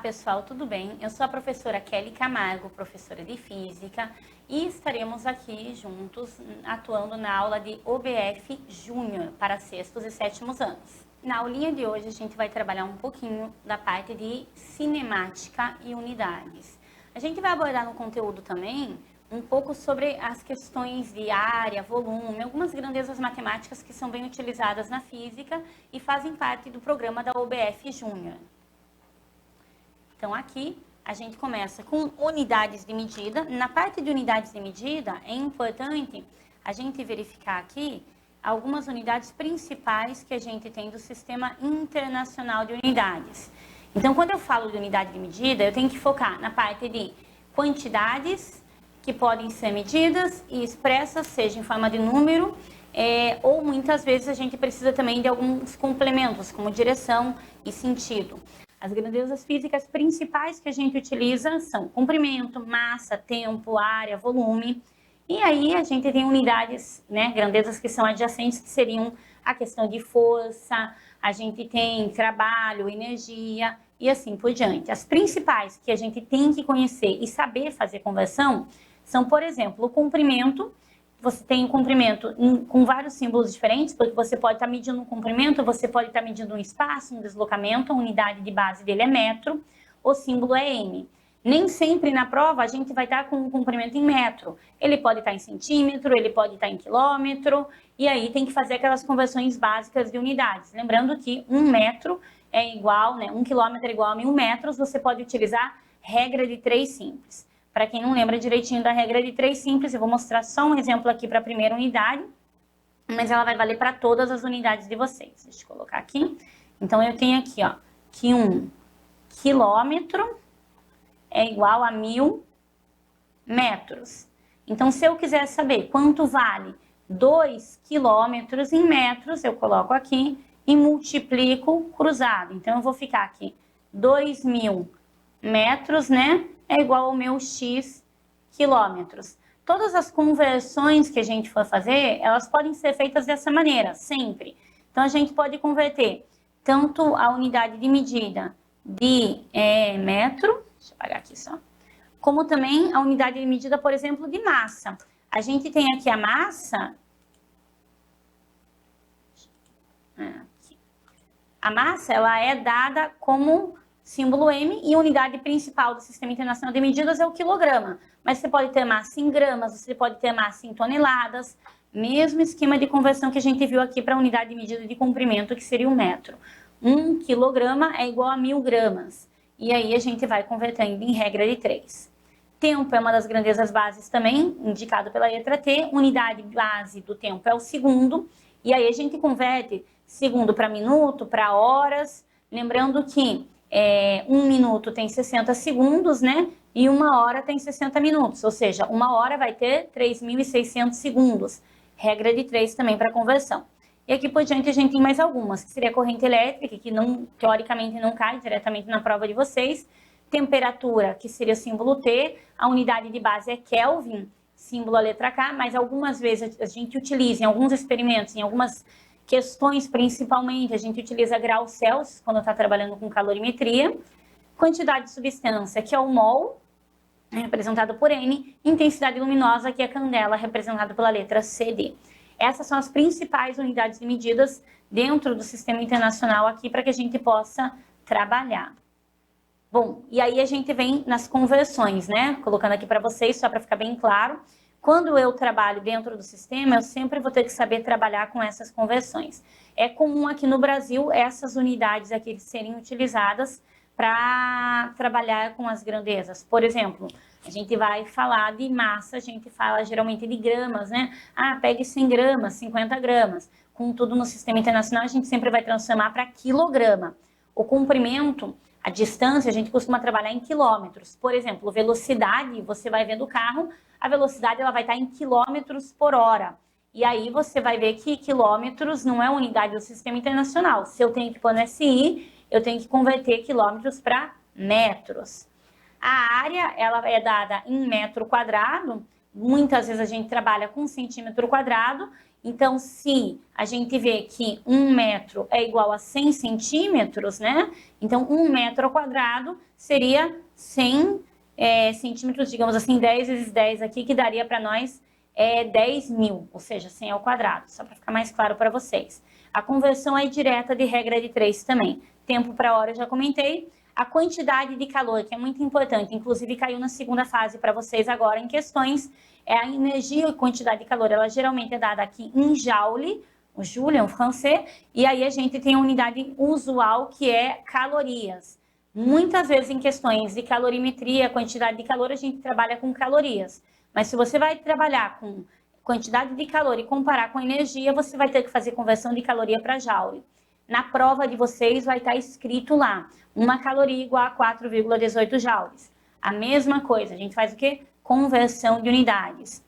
pessoal, tudo bem? Eu sou a professora Kelly Camargo, professora de Física, e estaremos aqui juntos atuando na aula de OBF Júnior para sextos e sétimos anos. Na aulinha de hoje a gente vai trabalhar um pouquinho da parte de cinemática e unidades. A gente vai abordar no conteúdo também um pouco sobre as questões de área, volume, algumas grandezas matemáticas que são bem utilizadas na física e fazem parte do programa da OBF Júnior. Então, aqui a gente começa com unidades de medida. Na parte de unidades de medida, é importante a gente verificar aqui algumas unidades principais que a gente tem do Sistema Internacional de Unidades. Então, quando eu falo de unidade de medida, eu tenho que focar na parte de quantidades que podem ser medidas e expressas, seja em forma de número, ou muitas vezes a gente precisa também de alguns complementos, como direção e sentido. As grandezas físicas principais que a gente utiliza são comprimento, massa, tempo, área, volume. E aí a gente tem unidades, grandezas que são adjacentes, que seriam a questão de força, a gente tem trabalho, energia e assim por diante. As principais que a gente tem que conhecer e saber fazer conversão são, por exemplo, o comprimento. Você tem um comprimento com vários símbolos diferentes, porque você pode estar medindo um comprimento, você pode estar medindo um espaço, um deslocamento, a unidade de base dele é metro, o símbolo é M. Nem sempre na prova a gente vai estar com um comprimento em metro. Ele pode estar em centímetro, ele pode estar em quilômetro, e aí tem que fazer aquelas conversões básicas de unidades. Lembrando que 1 metro é igual, 1 quilômetro é igual a 1000 metros, você pode utilizar regra de 3 simples. Para quem não lembra direitinho da regra de 3 simples, eu vou mostrar só um exemplo aqui para a primeira unidade, mas ela vai valer para todas as unidades de vocês. Deixa eu colocar aqui. Então, eu tenho aqui, ó, que 1 quilômetro é igual a 1000 metros. Então, se eu quiser saber quanto vale 2 quilômetros em metros, eu coloco aqui e multiplico cruzado. Então, eu vou ficar aqui 2000 metros, é igual ao meu X quilômetros. Todas as conversões que a gente for fazer, elas podem ser feitas dessa maneira, sempre. Então, a gente pode converter tanto a unidade de medida de metro, deixa eu apagar aqui só, como também a unidade de medida, por exemplo, de massa. A gente tem aqui a massa. A massa, ela é dada como símbolo M, e a unidade principal do Sistema Internacional de Medidas é o quilograma. Mas você pode ter massa em gramas, você pode ter massa em toneladas, mesmo esquema de conversão que a gente viu aqui para a unidade de medida de comprimento, que seria 1 metro. 1 quilograma é igual a 1000 gramas. E aí a gente vai convertendo em regra de 3. Tempo é uma das grandezas bases também, indicado pela letra T. Unidade base do tempo é o segundo. E aí a gente converte segundo para minuto, para horas. Lembrando que 1 minuto tem 60 segundos, e 1 hora tem 60 minutos, ou seja, 1 hora vai ter 3.600 segundos. Regra de 3 também para conversão. E aqui por diante a gente tem mais algumas, que seria a corrente elétrica, que teoricamente não cai diretamente na prova de vocês. Temperatura, que seria o símbolo T. A unidade de base é Kelvin, símbolo a letra K, mas algumas vezes a gente utiliza em alguns experimentos, em algumas questões, principalmente, a gente utiliza graus Celsius quando está trabalhando com calorimetria. Quantidade de substância, que é o mol, representado por N. Intensidade luminosa, que é a candela, representada pela letra CD. Essas são as principais unidades de medidas dentro do Sistema Internacional aqui para que a gente possa trabalhar. Bom, e aí a gente vem nas conversões, Colocando aqui para vocês, só para ficar bem claro. Quando eu trabalho dentro do sistema, eu sempre vou ter que saber trabalhar com essas conversões. É comum aqui no Brasil essas unidades aqui serem utilizadas para trabalhar com as grandezas. Por exemplo, a gente vai falar de massa, a gente fala geralmente de gramas, pegue 100 gramas, 50 gramas. Contudo, no Sistema Internacional, a gente sempre vai transformar para quilograma. O comprimento, a distância, a gente costuma trabalhar em quilômetros. Por exemplo, velocidade, você vai ver do carro, a velocidade ela vai estar em quilômetros por hora. E aí você vai ver que quilômetros não é unidade do Sistema Internacional. Se eu tenho que pôr no SI, eu tenho que converter quilômetros para metros. A área ela é dada em metro quadrado. Muitas vezes a gente trabalha com centímetro quadrado. Então, se a gente vê que 1 metro é igual a 100 centímetros, né? Então, 1 metro ao quadrado seria 100 centímetros, digamos assim, 10 vezes 10 aqui, que daria para nós 10 mil, ou seja, 100 ao quadrado, só para ficar mais claro para vocês. A conversão é direta de regra de 3 também. Tempo para hora eu já comentei. A quantidade de calor, que é muito importante, inclusive caiu na segunda fase para vocês agora em questões, é a energia e quantidade de calor. Ela geralmente é dada aqui em joule, o joule é um francês, e aí a gente tem a unidade usual que é calorias. Muitas vezes em questões de calorimetria, quantidade de calor, a gente trabalha com calorias. Mas se você vai trabalhar com quantidade de calor e comparar com energia, você vai ter que fazer conversão de caloria para joule. Na prova de vocês vai estar escrito lá, 1 caloria igual a 4,18 joules. A mesma coisa, a gente faz o quê? Conversão de unidades.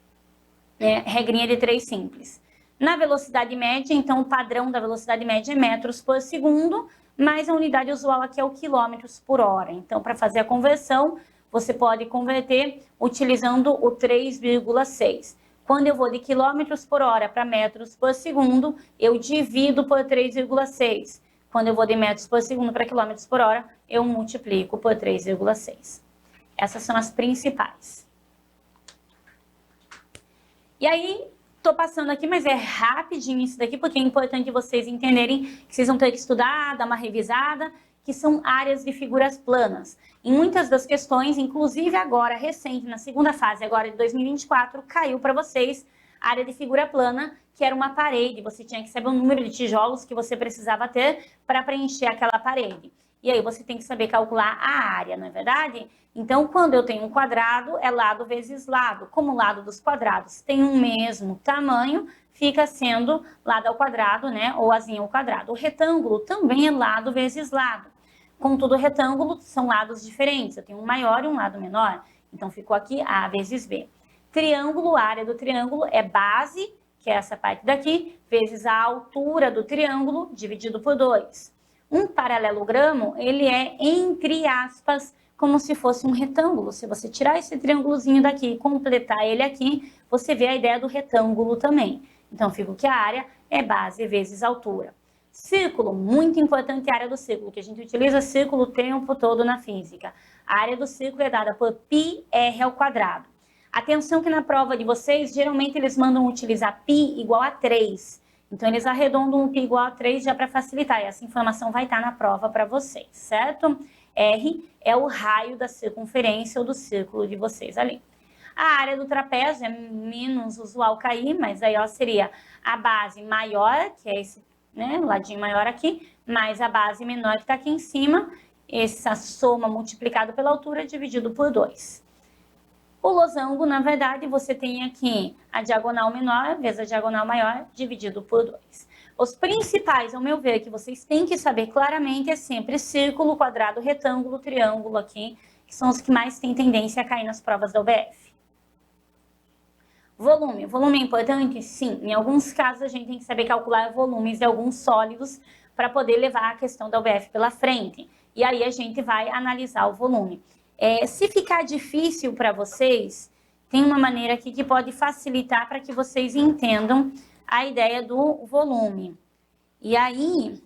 Regrinha de 3 simples. Na velocidade média, então o padrão da velocidade média é metros por segundo, mas a unidade usual aqui é o quilômetros por hora. Então, para fazer a conversão, você pode converter utilizando o 3,6. Quando eu vou de quilômetros por hora para metros por segundo, eu divido por 3,6. Quando eu vou de metros por segundo para quilômetros por hora, eu multiplico por 3,6. Essas são as principais. E aí, tô passando aqui, mas é rapidinho isso daqui, porque é importante vocês entenderem que vocês vão ter que estudar, dar uma revisada, que são áreas de figuras planas. Em muitas das questões, inclusive agora, recente, na segunda fase, agora de 2024, caiu para vocês a área de figura plana, que era uma parede. Você tinha que saber o número de tijolos que você precisava ter para preencher aquela parede. E aí você tem que saber calcular a área, não é verdade? Então, quando eu tenho um quadrado, é lado vezes lado. Como o lado dos quadrados tem o mesmo tamanho, fica sendo lado ao quadrado, né? Ou azinho ao quadrado. O retângulo também é lado vezes lado. Contudo, o retângulo são lados diferentes. Eu tenho um maior e um lado menor. Então, ficou aqui A vezes B. Triângulo, a área do triângulo é base, que é essa parte daqui, vezes a altura do triângulo, dividido por 2. Um paralelogramo, ele é, entre aspas, como se fosse um retângulo. Se você tirar esse triângulozinho daqui e completar ele aqui, você vê a ideia do retângulo também. Então, fica que a área é base vezes altura. Círculo, muito importante a área do círculo, que a gente utiliza círculo o tempo todo na física. A área do círculo é dada por πr ao quadrado. Atenção que na prova de vocês, geralmente eles mandam utilizar π igual a 3. Então, eles arredondam o π igual a 3 já para facilitar. E essa informação vai estar na prova para vocês, certo? R é o raio da circunferência ou do círculo de vocês ali. A área do trapézio é menos usual cair, mas aí ó, seria a base maior, que é esse, né, ladinho maior aqui, mais a base menor que está aqui em cima, essa soma multiplicado pela altura dividido por 2. O losango, na verdade, você tem aqui a diagonal menor vezes a diagonal maior dividido por 2. Os principais, ao meu ver, que vocês têm que saber claramente é sempre círculo, quadrado, retângulo, triângulo aqui, que são os que mais têm tendência a cair nas provas da UBF. Volume. Volume é importante? Sim. Em alguns casos, a gente tem que saber calcular volumes de alguns sólidos para poder levar a questão da UBF pela frente. E aí a gente vai analisar o volume. Se ficar difícil para vocês, tem uma maneira aqui que pode facilitar para que vocês entendam a ideia do volume. E aí,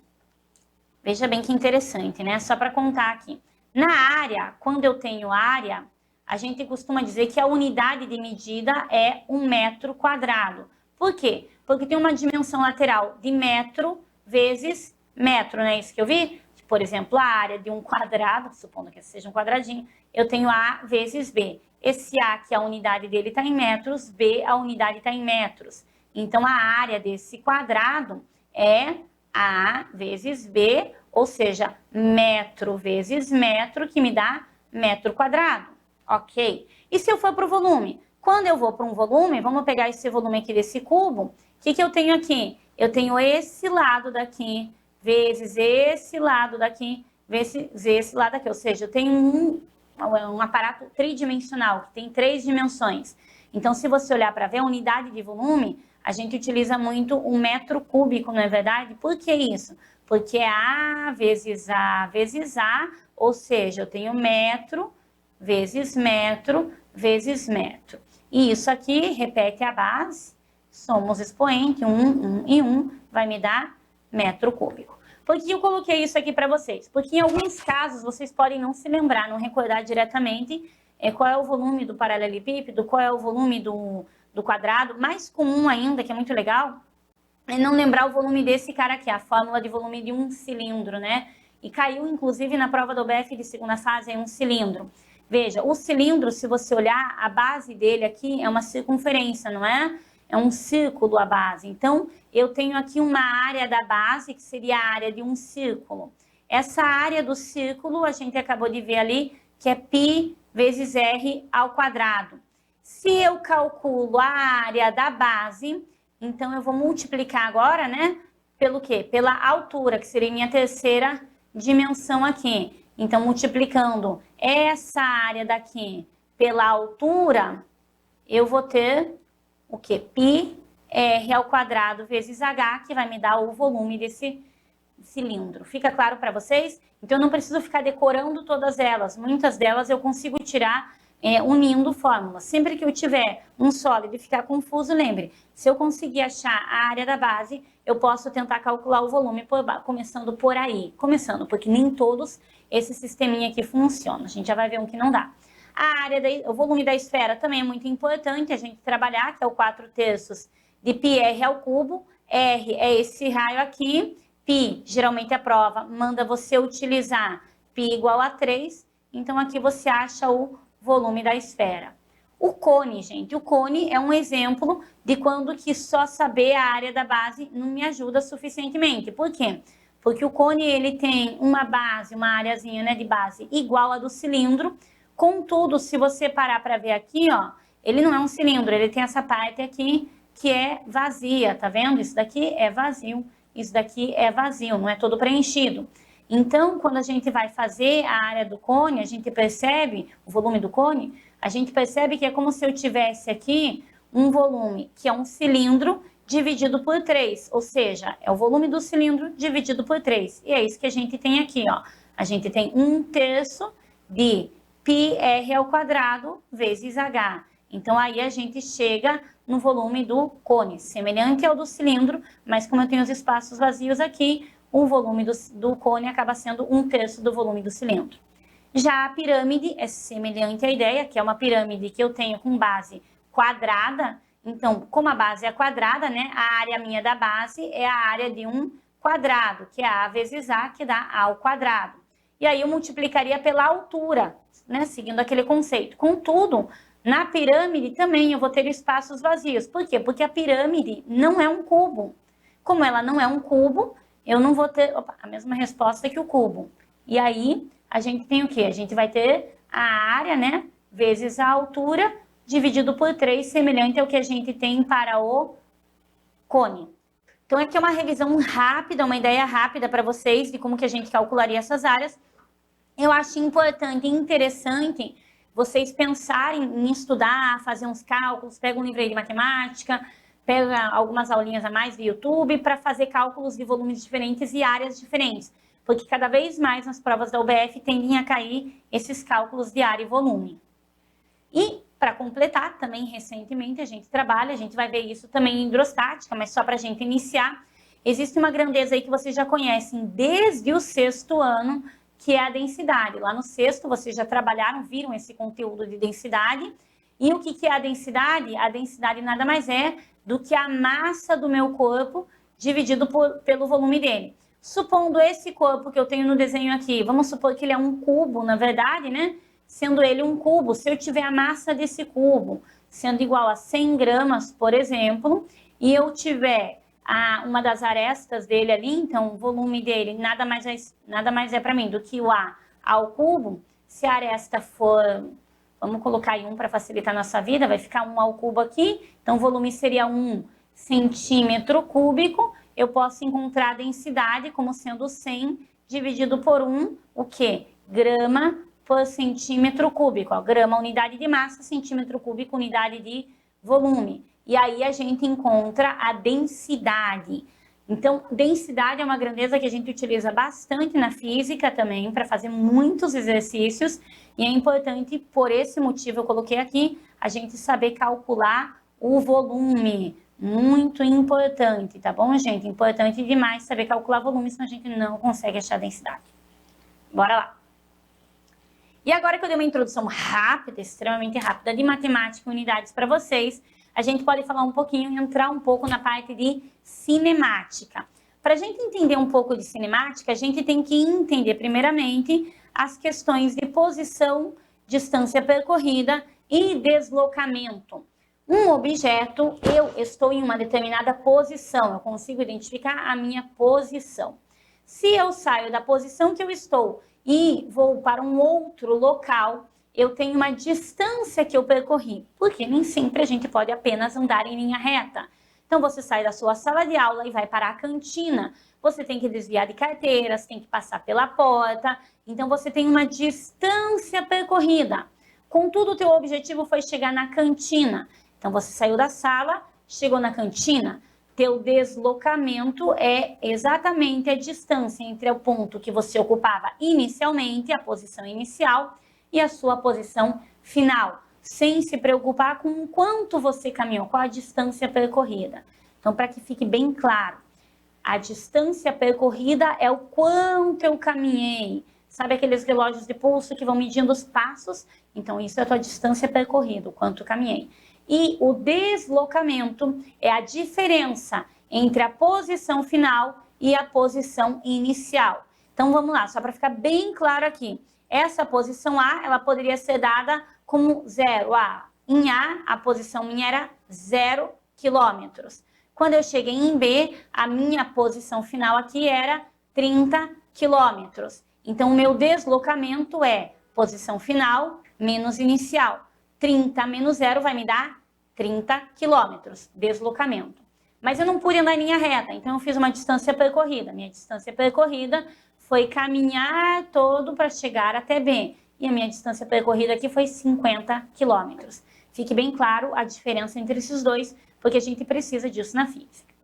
veja bem que interessante, né? Só para contar aqui. Na área, quando eu tenho área, a gente costuma dizer que a unidade de medida é 1 metro quadrado. Por quê? Porque tem uma dimensão lateral de metro vezes metro, não é isso que eu vi? Por exemplo, a área de um quadrado, supondo que seja um quadradinho, eu tenho A vezes B. Esse A, que a unidade dele está em metros, B, a unidade está em metros. Então, a área desse quadrado é A vezes B, ou seja, metro vezes metro, que me dá metro quadrado. Ok? E se eu for para o volume? Quando eu vou para um volume, vamos pegar esse volume aqui desse cubo, o que eu tenho aqui? Eu tenho esse lado daqui, vezes esse lado daqui, vezes esse lado aqui. Ou seja, eu tenho um aparato tridimensional, que tem 3 dimensões. Então, se você olhar para ver a unidade de volume, a gente utiliza muito o metro cúbico, não é verdade? Por que isso? Porque é A vezes A vezes A, ou seja, eu tenho metro vezes metro vezes metro. E isso aqui repete a base, somos expoente, 1 e 1 vai me dar metro cúbico. Por que eu coloquei isso aqui para vocês? Porque em alguns casos vocês podem não se lembrar, não recordar diretamente qual é o volume do paralelepípedo, qual é o volume do quadrado. Mais comum ainda, que é muito legal, é não lembrar o volume desse cara aqui, a fórmula de volume de um cilindro, né? E caiu, inclusive, na prova do OBF de segunda fase, é um cilindro. Veja, o cilindro, se você olhar, a base dele aqui é uma circunferência, não é? É um círculo a base. Então, eu tenho aqui uma área da base, que seria a área de um círculo. Essa área do círculo, a gente acabou de ver ali, que é π vezes r ao quadrado. Se eu calculo a área da base, então eu vou multiplicar agora, né? Pelo quê? Pela altura, que seria minha terceira dimensão aqui. Então, multiplicando essa área daqui pela altura, eu vou ter o quê? Π r ao quadrado vezes h, que vai me dar o volume desse cilindro. Fica claro para vocês? Então, eu não preciso ficar decorando todas elas. Muitas delas eu consigo tirar unindo fórmulas. Sempre que eu tiver um sólido e ficar confuso, lembre, se eu conseguir achar a área da base, eu posso tentar calcular o volume começando por aí. Começando, porque nem todos esse sisteminha aqui funciona. A gente já vai ver um que não dá. A área, o volume da esfera também é muito importante a gente trabalhar, que é o 4/3 de πr ao cubo. R é esse raio aqui. Π, geralmente a prova manda você utilizar π igual a 3. Então, aqui você acha o volume da esfera. O cone, gente, o cone é um exemplo de quando que só saber a área da base não me ajuda suficientemente. Por quê? Porque o cone, ele tem uma base, uma areazinha, né, de base igual a do cilindro. Contudo, se você parar para ver aqui, ó, ele não é um cilindro, ele tem essa parte aqui que é vazia, tá vendo? Isso daqui é vazio, isso daqui é vazio, não é todo preenchido. Então, quando a gente vai fazer a área do cone, a gente percebe, o volume do cone, a gente percebe que é como se eu tivesse aqui um volume que é um cilindro dividido por 3, ou seja, é o volume do cilindro dividido por 3. E é isso que a gente tem aqui, ó. A gente tem 1/3 de πr ao quadrado vezes h. Então, aí a gente chega no volume do cone, semelhante ao do cilindro, mas como eu tenho os espaços vazios aqui, o volume do cone acaba sendo 1/3 do volume do cilindro. Já a pirâmide é semelhante à ideia, que é uma pirâmide que eu tenho com base quadrada. Então, como a base é quadrada, né, a área minha da base é a área de um quadrado, que é a vezes a, que dá a ao quadrado. E aí eu multiplicaria pela altura, né, seguindo aquele conceito. Contudo, na pirâmide também eu vou ter espaços vazios. Por quê? Porque a pirâmide não é um cubo. Como ela não é um cubo, eu não vou ter a mesma resposta que o cubo. E aí, a gente tem o quê? A gente vai ter a área, né, vezes a altura, dividido por 3, semelhante ao que a gente tem para o cone. Então, aqui é uma revisão rápida, uma ideia rápida para vocês de como que a gente calcularia essas áreas. Eu acho importante e interessante vocês pensarem em estudar, fazer uns cálculos, pega um livro aí de matemática, pega algumas aulinhas a mais do YouTube para fazer cálculos de volumes diferentes e áreas diferentes. Porque cada vez mais nas provas da UBF tendem a cair esses cálculos de área e volume. E, para completar, também recentemente a gente vai ver isso também em hidrostática, mas só para a gente iniciar, existe uma grandeza aí que vocês já conhecem desde o 6º ano, que é a densidade. Lá no 6º vocês já trabalharam, viram esse conteúdo de densidade. E o que é a densidade? A densidade nada mais é do que a massa do meu corpo dividido pelo volume dele. Supondo esse corpo que eu tenho no desenho aqui, vamos supor que ele é um cubo, na verdade, né? Sendo ele um cubo, se eu tiver a massa desse cubo sendo igual a 100 gramas, por exemplo, e eu tiver uma das arestas dele ali, então o volume dele nada mais é para mim do que o A ao cubo. Se a aresta for, vamos colocar aí 1 para facilitar a nossa vida, vai ficar 1 ao cubo aqui, então o volume seria 1 centímetro cúbico. Eu posso encontrar a densidade como sendo 100 dividido por 1, o quê? Grama por centímetro cúbico. Ó, grama, unidade de massa, centímetro cúbico, unidade de volume. E aí a gente encontra a densidade. Então, densidade é uma grandeza que a gente utiliza bastante na física também, para fazer muitos exercícios. E é importante, por esse motivo eu coloquei aqui, a gente saber calcular o volume. Muito importante, tá bom, gente? Importante demais saber calcular volume, senão a gente não consegue achar a densidade. Bora lá. E agora que eu dei uma introdução rápida, extremamente rápida, de matemática e unidades para vocês, a gente pode falar um pouquinho, entrar um pouco na parte de cinemática. Para a gente entender um pouco de cinemática, a gente tem que entender, primeiramente, as questões de posição, distância percorrida e deslocamento. Um objeto, eu estou em uma determinada posição, eu consigo identificar a minha posição. Se eu saio da posição que eu estou e vou para um outro local, eu tenho uma distância que eu percorri, porque nem sempre a gente pode apenas andar em linha reta. Então, você sai da sua sala de aula e vai para a cantina. Você tem que desviar de carteiras, tem que passar pela porta. Então, você tem uma distância percorrida. Contudo, o teu objetivo foi chegar na cantina. Então, você saiu da sala, chegou na cantina. Teu deslocamento é exatamente a distância entre o ponto que você ocupava inicialmente, a posição inicial, e a sua posição final, sem se preocupar com o quanto você caminhou, qual a distância percorrida. Então, para que fique bem claro, a distância percorrida é o quanto eu caminhei. Sabe aqueles relógios de pulso que vão medindo os passos? Então, isso é a tua distância percorrida, o quanto eu caminhei. E o deslocamento é a diferença entre a posição final e a posição inicial. Então, vamos lá, só para ficar bem claro aqui. Essa posição A, ela poderia ser dada como 0. Em A, a posição minha era 0 quilômetros. Quando eu cheguei em B, a minha posição final aqui era 30 quilômetros. Então, o meu deslocamento é posição final menos inicial. 30 menos 0 vai me dar 30 quilômetros, deslocamento. Mas eu não pude andar em linha reta, então eu fiz uma distância percorrida. Minha distância percorrida foi caminhar todo para chegar até B. E a minha distância percorrida aqui foi 50 quilômetros. Fique bem claro a diferença entre esses dois, porque a gente precisa disso na física.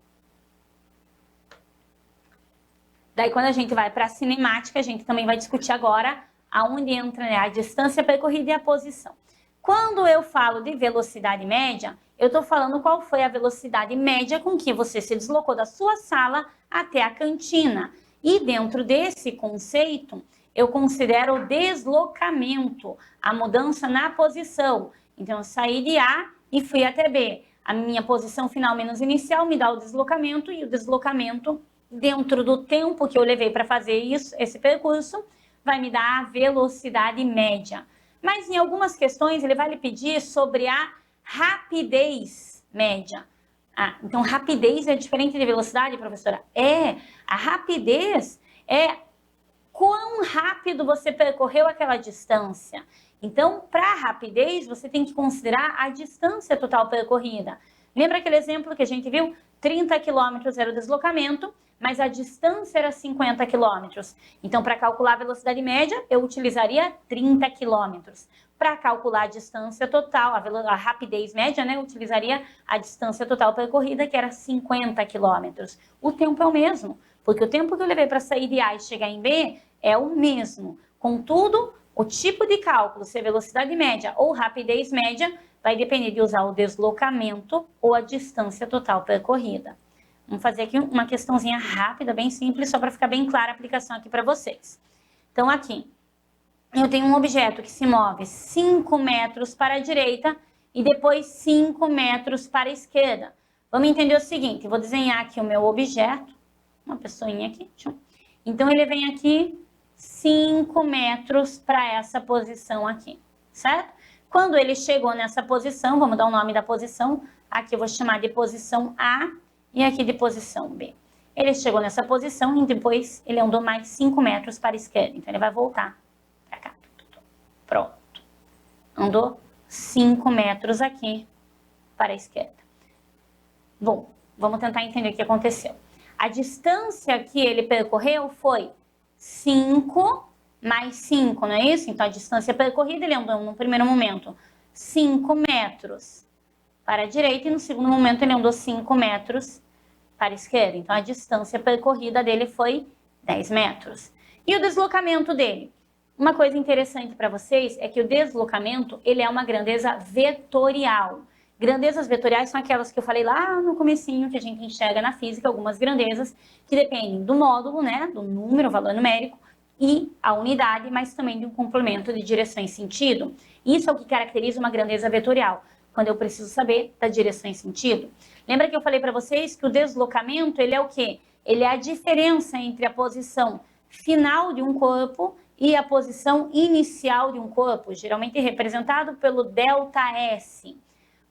Daí, quando a gente vai para a cinemática, a gente também vai discutir agora aonde entra, né, a distância percorrida e a posição. Quando eu falo de velocidade média, eu estou falando qual foi a velocidade média com que você se deslocou da sua sala até a cantina. E dentro desse conceito, eu considero o deslocamento, a mudança na posição. Então, eu saí de A e fui até B. A minha posição final menos inicial me dá o deslocamento, e o deslocamento, dentro do tempo que eu levei para fazer isso, esse percurso, vai me dar a velocidade média. Mas em algumas questões ele vai lhe pedir sobre a rapidez média. Então rapidez é diferente de velocidade, professora? A rapidez é quão rápido você percorreu aquela distância. Então, para a rapidez, você tem que considerar a distância total percorrida. Lembra aquele exemplo que a gente viu? 30 quilômetros era o deslocamento, mas a distância era 50 quilômetros. Então, para calcular a velocidade média, eu utilizaria 30 quilômetros. Para calcular a distância total, a rapidez média, né, eu utilizaria a distância total percorrida, que era 50 quilômetros. O tempo é o mesmo, porque o tempo que eu levei para sair de A e chegar em B é o mesmo. Contudo, o tipo de cálculo, se é velocidade média ou rapidez média, vai depender de usar o deslocamento ou a distância total percorrida. Vamos fazer aqui uma questãozinha rápida, bem simples, só para ficar bem clara a aplicação aqui para vocês. Então, aqui, eu tenho um objeto que se move 5 metros para a direita e depois 5 metros para a esquerda. Vamos entender o seguinte, vou desenhar aqui o meu objeto, uma pessoinha aqui. Então, ele vem aqui 5 metros para essa posição aqui, certo? Quando ele chegou nessa posição, vamos dar o nome da posição, aqui eu vou chamar de posição A, e aqui de posição B. Ele chegou nessa posição e depois ele andou mais 5 metros para a esquerda. Então, ele vai voltar para cá. Pronto. Andou 5 metros aqui para a esquerda. Bom, vamos tentar entender o que aconteceu. A distância que ele percorreu foi 5 mais 5, não é isso? Então, a distância percorrida, ele andou no primeiro momento 5 metros para a direita e no segundo momento ele andou 5 metros para a esquerda. Então, a distância percorrida dele foi 10 metros. E o deslocamento dele? Uma coisa interessante para vocês é que o deslocamento, ele é uma grandeza vetorial. Grandezas vetoriais são aquelas que eu falei lá no comecinho, que a gente enxerga na física, algumas grandezas que dependem do módulo, né, do número, valor numérico, e a unidade, mas também de um complemento de direção e sentido. Isso é o que caracteriza uma grandeza vetorial, quando eu preciso saber da direção e sentido. Lembra que eu falei para vocês que o deslocamento, ele é o quê? Ele é a diferença entre a posição final de um corpo e a posição inicial de um corpo, geralmente representado pelo ΔS.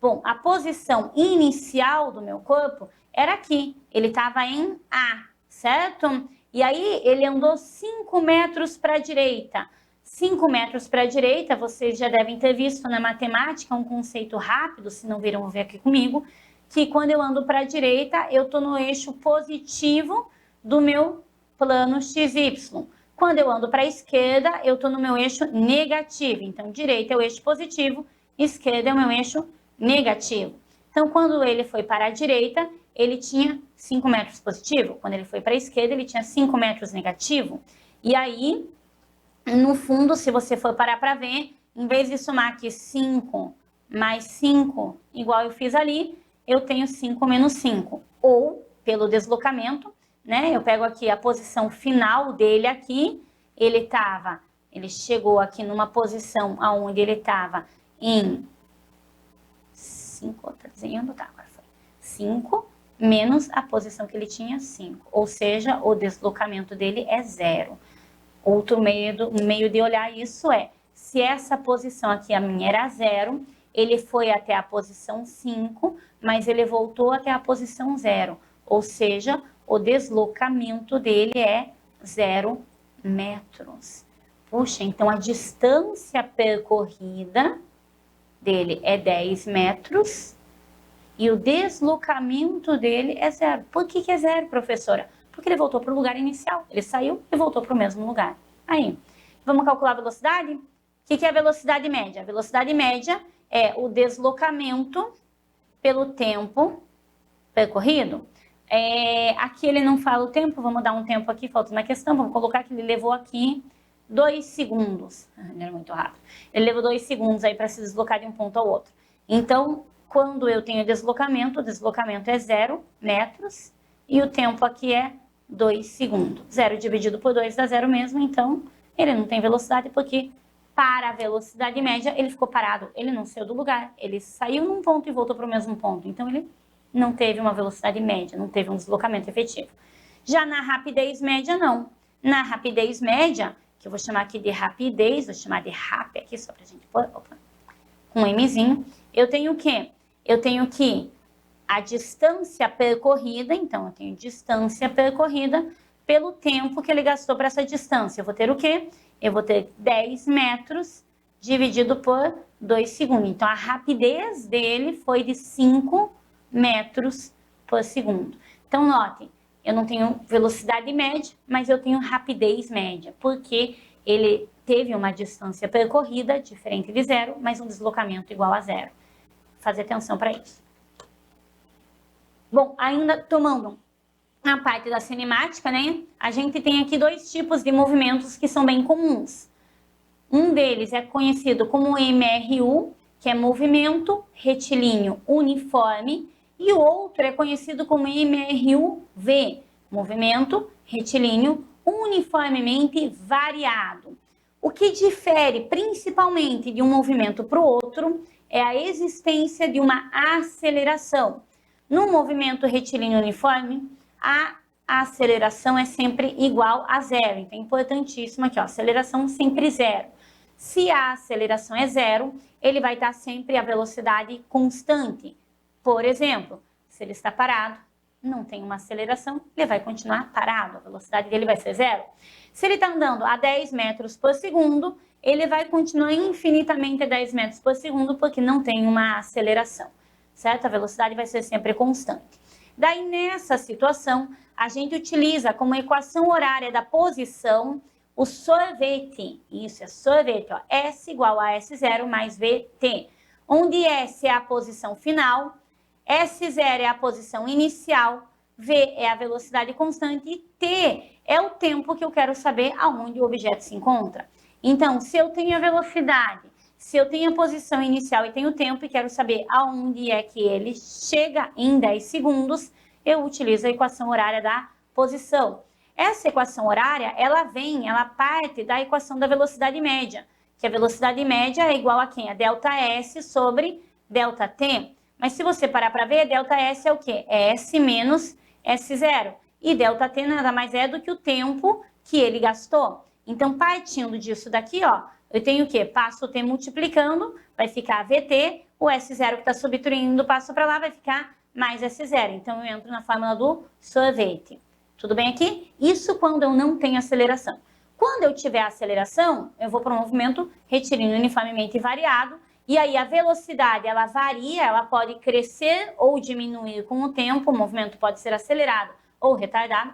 Bom, a posição inicial do meu corpo era aqui, ele estava em A, certo? E aí ele andou 5 metros para a direita. 5 metros para a direita, vocês já devem ter visto na matemática um conceito rápido, se não viram, vão ver aqui comigo, que quando eu ando para a direita, eu estou no eixo positivo do meu plano XY. Quando eu ando para a esquerda, eu estou no meu eixo negativo. Então, direita é o eixo positivo, esquerda é o meu eixo negativo. Então, quando ele foi para a direita, ele tinha 5 metros positivo. Quando ele foi para a esquerda, ele tinha 5 metros negativo. E aí, no fundo, se você for parar para ver, em vez de somar aqui 5 mais 5, igual eu fiz ali, eu tenho 5 menos 5. Ou, pelo deslocamento, né? Eu pego aqui a posição final dele aqui, ele chegou aqui numa posição onde ele estava em 5, tá desenhando, tá, agora foi 5 menos a posição que ele tinha, 5. Ou seja, o deslocamento dele é 0. Outro meio de olhar isso é, se essa posição aqui, a minha era 0, ele foi até a posição 5, mas ele voltou até a posição 0. Ou seja, o deslocamento dele é 0 metros. Puxa, então a distância percorrida dele é 10 metros e o deslocamento dele é 0. Por que é 0, professora? Porque ele voltou para o lugar inicial. Ele saiu e voltou para o mesmo lugar. Aí, vamos calcular a velocidade? O que é a velocidade média? A velocidade média é o deslocamento pelo tempo percorrido. Aqui ele não fala o tempo, vamos dar um tempo aqui, falta uma questão, vamos colocar que ele levou aqui 2 segundos. Não era muito rápido. Ele levou 2 segundos aí para se deslocar de um ponto ao outro. Então, quando eu tenho deslocamento, o deslocamento é 0 metros e o tempo aqui é 2 segundos. 0 dividido por 2 dá 0 mesmo, então ele não tem velocidade porque para a velocidade média ele ficou parado, ele não saiu do lugar, ele saiu num ponto e voltou para o mesmo ponto, então ele não teve uma velocidade média, não teve um deslocamento efetivo. Já na rapidez média, não. Na rapidez média, que eu vou chamar aqui de rapidez, vou chamar de rap aqui só para a gente pôr, com um Mzinho, eu tenho o quê? Eu tenho que a distância percorrida, então eu tenho distância percorrida pelo tempo que ele gastou para essa distância. Eu vou ter o quê? Eu vou ter 10 metros dividido por 2 segundos. Então, a rapidez dele foi de 5 metros por segundo. Então, notem, eu não tenho velocidade média, mas eu tenho rapidez média, porque ele teve uma distância percorrida diferente de 0, mas um deslocamento igual a 0. Fazer atenção para isso. Bom, ainda tomando a parte da cinemática, né? A gente tem aqui 2 tipos de movimentos que são bem comuns. Um deles é conhecido como MRU, que é movimento retilíneo uniforme, e o outro é conhecido como MRUV, movimento retilíneo uniformemente variado. O que difere principalmente de um movimento para o outro é a existência de uma aceleração. No movimento retilíneo uniforme, a aceleração é sempre igual a 0. Então, é importantíssimo aqui, ó, aceleração sempre 0. Se a aceleração é 0, ele vai estar sempre a velocidade constante. Por exemplo, se ele está parado, não tem uma aceleração, ele vai continuar parado, a velocidade dele vai ser 0. Se ele está andando a 10 metros por segundo, ele vai continuar infinitamente a 10 metros por segundo, porque não tem uma aceleração, certo? A velocidade vai ser sempre constante. Daí, nessa situação, a gente utiliza como equação horária da posição o sorvete. Isso é sorvete, ó. S igual a S0 mais VT, onde S é a posição final, S0 é a posição inicial, V é a velocidade constante e T é o tempo que eu quero saber aonde o objeto se encontra. Então, se eu tenho a velocidade Se eu tenho a posição inicial e tenho o tempo e quero saber aonde é que ele chega em 10 segundos, eu utilizo a equação horária da posição. Essa equação horária, ela parte da equação da velocidade média, que a velocidade média é igual a quem? A ΔS sobre ΔT. Mas se você parar para ver, ΔS é o quê? É S menos S0. E ΔT nada mais é do que o tempo que ele gastou. Então, partindo disso daqui, ó, eu tenho o quê? Passo o T multiplicando, vai ficar VT, o S0 que está subtraindo passo para lá vai ficar mais S0. Então, eu entro na fórmula do sorvete. Tudo bem aqui? Isso quando eu não tenho aceleração. Quando eu tiver aceleração, eu vou para um movimento retilíneo uniformemente variado, e aí a velocidade, ela varia, ela pode crescer ou diminuir com o tempo, o movimento pode ser acelerado ou retardado,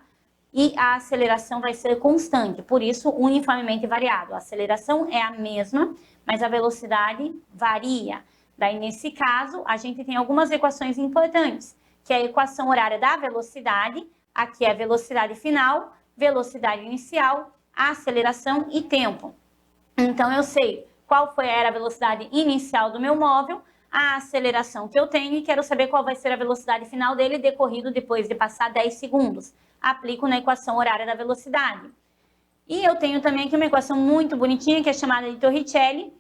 e a aceleração vai ser constante, por isso uniformemente variado. A aceleração é a mesma, mas a velocidade varia. Daí, nesse caso, a gente tem algumas equações importantes, que é a equação horária da velocidade, aqui é a velocidade final, velocidade inicial, aceleração e tempo. Então, eu sei qual era a velocidade inicial do meu móvel, a aceleração que eu tenho e quero saber qual vai ser a velocidade final dele decorrido depois de passar 10 segundos. Aplico na equação horária da velocidade. E eu tenho também aqui uma equação muito bonitinha que é chamada de Torricelli,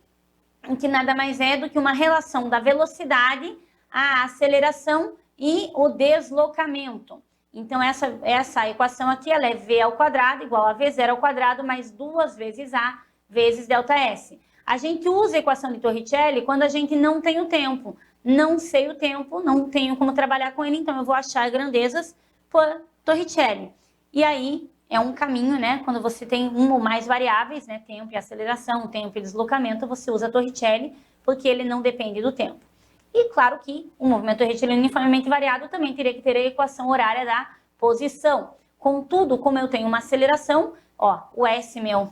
que nada mais é do que uma relação da velocidade, a aceleração e o deslocamento. Então, essa equação aqui, ela é V ao quadrado igual a V0 ao quadrado mais 2 vezes A vezes ΔS. A gente usa a equação de Torricelli quando a gente não tem o tempo. Não sei o tempo, não tenho como trabalhar com ele, então eu vou achar grandezas por Torricelli. E aí é um caminho, né? Quando você tem uma ou mais variáveis, né? Tempo e aceleração, tempo e deslocamento, você usa Torricelli porque ele não depende do tempo. E claro que o movimento retilíneo uniformemente variado também teria que ter a equação horária da posição. Contudo, como eu tenho uma aceleração, ó, o S meu,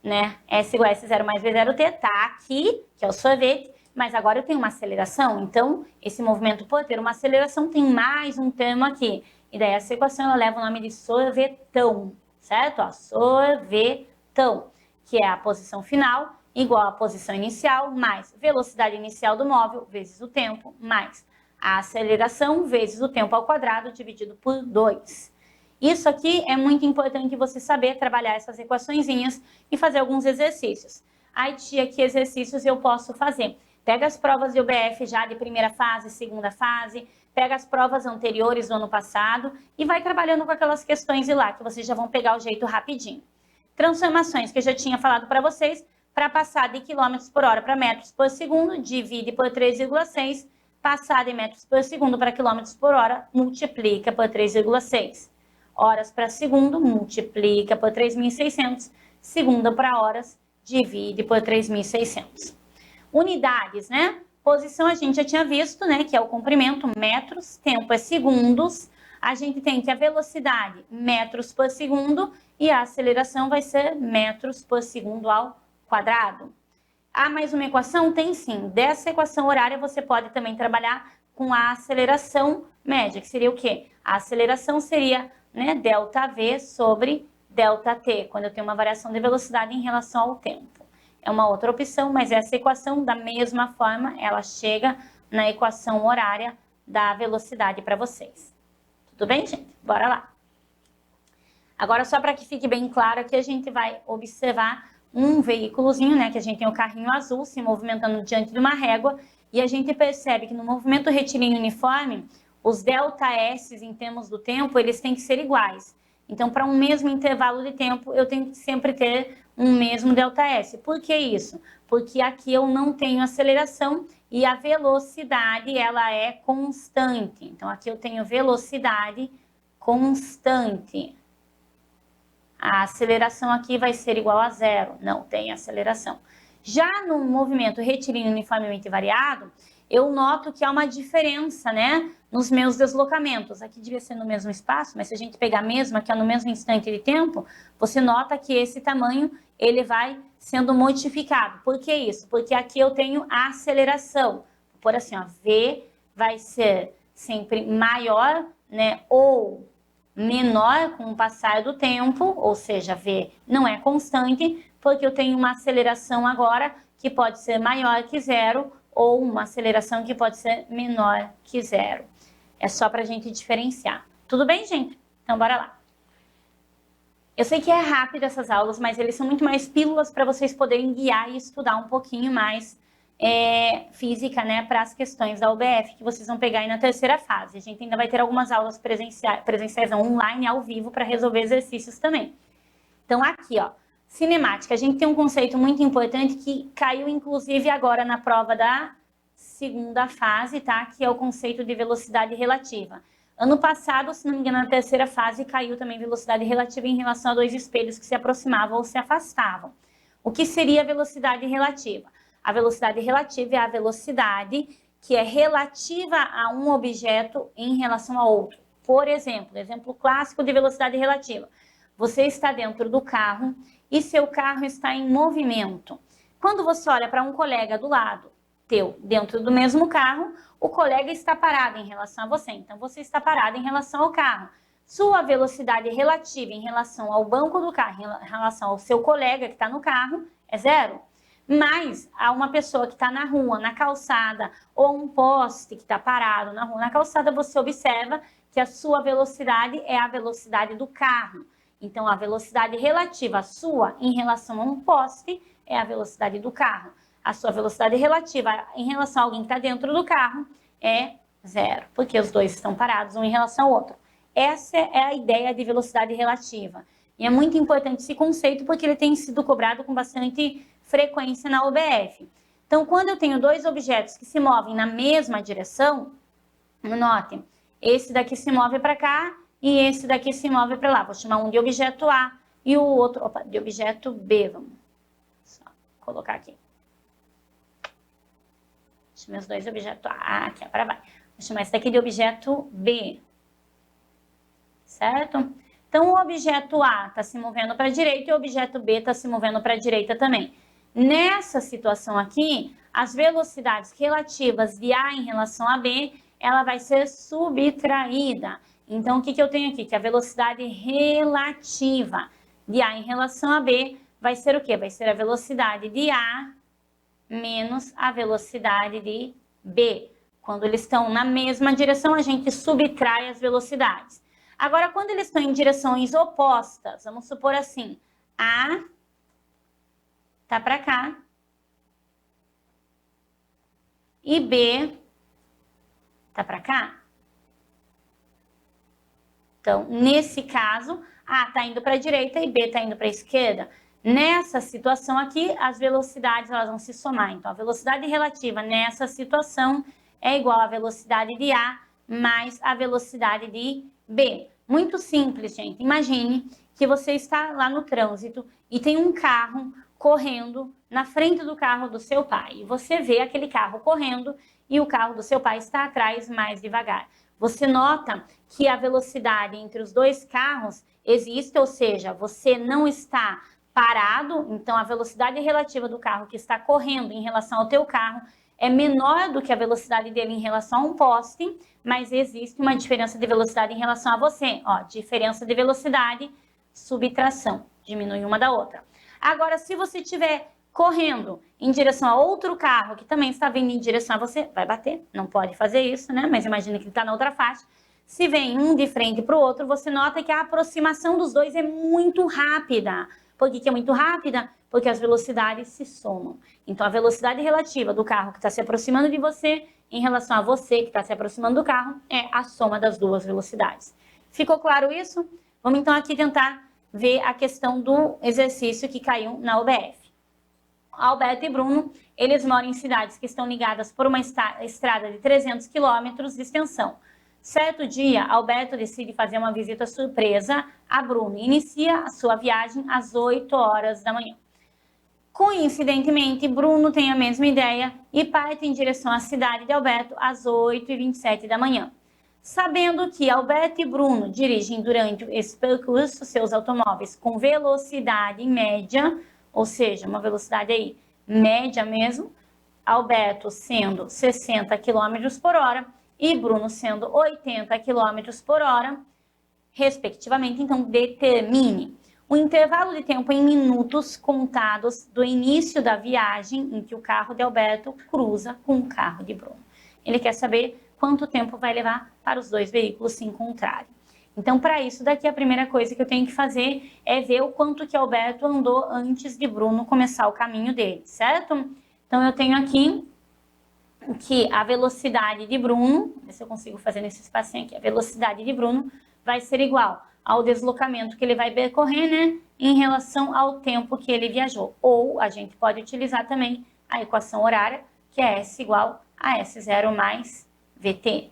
né? S igual a S0 mais V0T, tá aqui, que é o sorvete, mas agora eu tenho uma aceleração, então esse movimento por ter uma aceleração tem mais um termo aqui. E daí essa equação ela leva o nome de sorvetão, certo? Ó, sorvetão, que é a posição final igual à posição inicial mais velocidade inicial do móvel vezes o tempo mais a aceleração vezes o tempo ao quadrado dividido por 2. Isso aqui é muito importante você saber trabalhar essas equaçõezinhas e fazer alguns exercícios. Ai, tia, que exercícios eu posso fazer? Pega as provas de OBF já de primeira fase, segunda fase, pega as provas anteriores do ano passado e vai trabalhando com aquelas questões de lá, que vocês já vão pegar o jeito rapidinho. Transformações que eu já tinha falado para vocês, para passar de quilômetros por hora para metros por segundo, divide por 3,6, passar de metros por segundo para quilômetros por hora, multiplica por 3,6. Horas para segundo, multiplica por 3.600, segunda para horas, divide por 3.600. Unidades, né? Posição a gente já tinha visto, né? Que é o comprimento, metros, tempo é segundos. A gente tem que a velocidade, metros por segundo, e a aceleração vai ser metros por segundo ao quadrado. Há mais uma equação? Tem sim. Dessa equação horária você pode também trabalhar com a aceleração média, que seria o quê? A aceleração seria, né, ΔV sobre ΔT, quando eu tenho uma variação de velocidade em relação ao tempo. É uma outra opção, mas essa equação, da mesma forma, ela chega na equação horária da velocidade para vocês. Tudo bem, gente? Bora lá. Agora, só para que fique bem claro, aqui a gente vai observar um veículozinho, né, que a gente tem o carrinho azul se movimentando diante de uma régua, e a gente percebe que no movimento retilíneo uniforme, os ΔS em termos do tempo, eles têm que ser iguais. Então, para um mesmo intervalo de tempo, eu tenho que sempre ter um mesmo ΔS. Por que isso? Porque aqui eu não tenho aceleração e a velocidade, ela é constante. Então, aqui eu tenho velocidade constante. A aceleração aqui vai ser igual a zero, não tem aceleração. Já no movimento retilíneo uniformemente variado, eu noto que há uma diferença, né, nos meus deslocamentos. Aqui devia ser no mesmo espaço, mas se a gente pegar mesmo, aqui é no mesmo instante de tempo, você nota que esse tamanho, ele vai sendo modificado. Por que isso? Porque aqui eu tenho a aceleração. Por assim, ó, V vai ser sempre maior, né, ou menor com o passar do tempo, ou seja, V não é constante, porque eu tenho uma aceleração agora que pode ser maior que zero ou uma aceleração que pode ser menor que zero. É só para a gente diferenciar. Tudo bem, gente? Então, bora lá. Eu sei que é rápido essas aulas, mas eles são muito mais pílulas para vocês poderem guiar e estudar um pouquinho mais física, né, para as questões da UBF que vocês vão pegar aí na terceira fase. A gente ainda vai ter algumas aulas presenciais não, online, ao vivo, para resolver exercícios também. Então, aqui, ó, cinemática. A gente tem um conceito muito importante que caiu, inclusive, agora na prova da segunda fase, tá? Que é o conceito de velocidade relativa. Ano passado, se não me engano, na terceira fase, caiu também velocidade relativa em relação a dois espelhos que se aproximavam ou se afastavam. O que seria a velocidade relativa? A velocidade relativa é a velocidade que é relativa a um objeto em relação a outro. Por exemplo clássico de velocidade relativa. Você está dentro do carro e seu carro está em movimento. Quando você olha para um colega do lado teu, dentro do mesmo carro, o colega está parado em relação a você. Então, você está parado em relação ao carro. Sua velocidade relativa em relação ao banco do carro, em relação ao seu colega que está no carro, é zero. Mas a uma pessoa que está na rua, na calçada, ou um poste que está parado na rua, na calçada, você observa que a sua velocidade é a velocidade do carro. Então, a velocidade relativa sua em relação a um poste é a velocidade do carro. A sua velocidade relativa em relação a alguém que está dentro do carro é zero, porque os dois estão parados um em relação ao outro. Essa é a ideia de velocidade relativa. E é muito importante esse conceito porque ele tem sido cobrado com bastante frequência na UBF. Então, quando eu tenho dois objetos que se movem na mesma direção, notem, esse daqui se move para cá e esse daqui se move para lá. Vou chamar um de objeto A e o outro de objeto B. Vamos só colocar aqui. Deixa meus dois objetos A, aqui, para vai. Vou chamar esse daqui de objeto B. Certo? Então, o objeto A está se movendo para a direita e o objeto B está se movendo para a direita também. Nessa situação aqui, as velocidades relativas de A em relação a B, ela vai ser subtraída. Então, o que eu tenho aqui? Que a velocidade relativa de A em relação a B vai ser o quê? Vai ser a velocidade de A menos a velocidade de B. Quando eles estão na mesma direção, a gente subtrai as velocidades. Agora, quando eles estão em direções opostas, vamos supor assim, A tá para cá e B tá para cá. Então, nesse caso, A tá indo para a direita e B tá indo para a esquerda. Nessa situação aqui, as velocidades elas vão se somar. Então, a velocidade relativa nessa situação é igual à velocidade de A mais a velocidade de B. Muito simples, gente. Imagine que você está lá no trânsito e tem um carro correndo na frente do carro do seu pai. E você vê aquele carro correndo e o carro do seu pai está atrás mais devagar. Você nota que a velocidade entre os dois carros existe, ou seja, você não está parado, então a velocidade relativa do carro que está correndo em relação ao teu carro é menor do que a velocidade dele em relação a um poste, mas existe uma diferença de velocidade em relação a você. Ó, diferença de velocidade, subtração, diminui uma da outra. Agora, se você estiver correndo em direção a outro carro que também está vindo em direção a você, vai bater, não pode fazer isso, né? Mas imagina que ele está na outra faixa. Se vem um de frente para o outro, você nota que a aproximação dos dois é muito rápida. Por que é muito rápida? Porque as velocidades se somam. Então, a velocidade relativa do carro que está se aproximando de você em relação a você que está se aproximando do carro é a soma das duas velocidades. Ficou claro isso? Vamos então aqui tentar ver a questão do exercício que caiu na UBF. Alberto e Bruno, eles moram em cidades que estão ligadas por uma estrada de 300 quilômetros de extensão. Certo dia, Alberto decide fazer uma visita surpresa a Bruno e inicia a sua viagem às 8 horas da manhã. Coincidentemente, Bruno tem a mesma ideia e parte em direção à cidade de Alberto às 8h27 da manhã. Sabendo que Alberto e Bruno dirigem durante esse percurso seus automóveis com velocidade média, ou seja, uma velocidade aí média mesmo, Alberto sendo 60 km por hora e Bruno sendo 80 km por hora, respectivamente, então determine o intervalo de tempo em minutos contados do início da viagem em que o carro de Alberto cruza com o carro de Bruno. Ele quer saber quanto tempo vai levar para os dois veículos se encontrarem. Então, para isso daqui, a primeira coisa que eu tenho que fazer é ver o quanto que Alberto andou antes de Bruno começar o caminho dele, certo? Então, eu tenho aqui que a velocidade de Bruno, ver se eu consigo fazer nesse espacinho aqui, a velocidade de Bruno vai ser igual ao deslocamento que ele vai percorrer, né, em relação ao tempo que ele viajou. Ou a gente pode utilizar também a equação horária, que é S igual a S0 mais VT.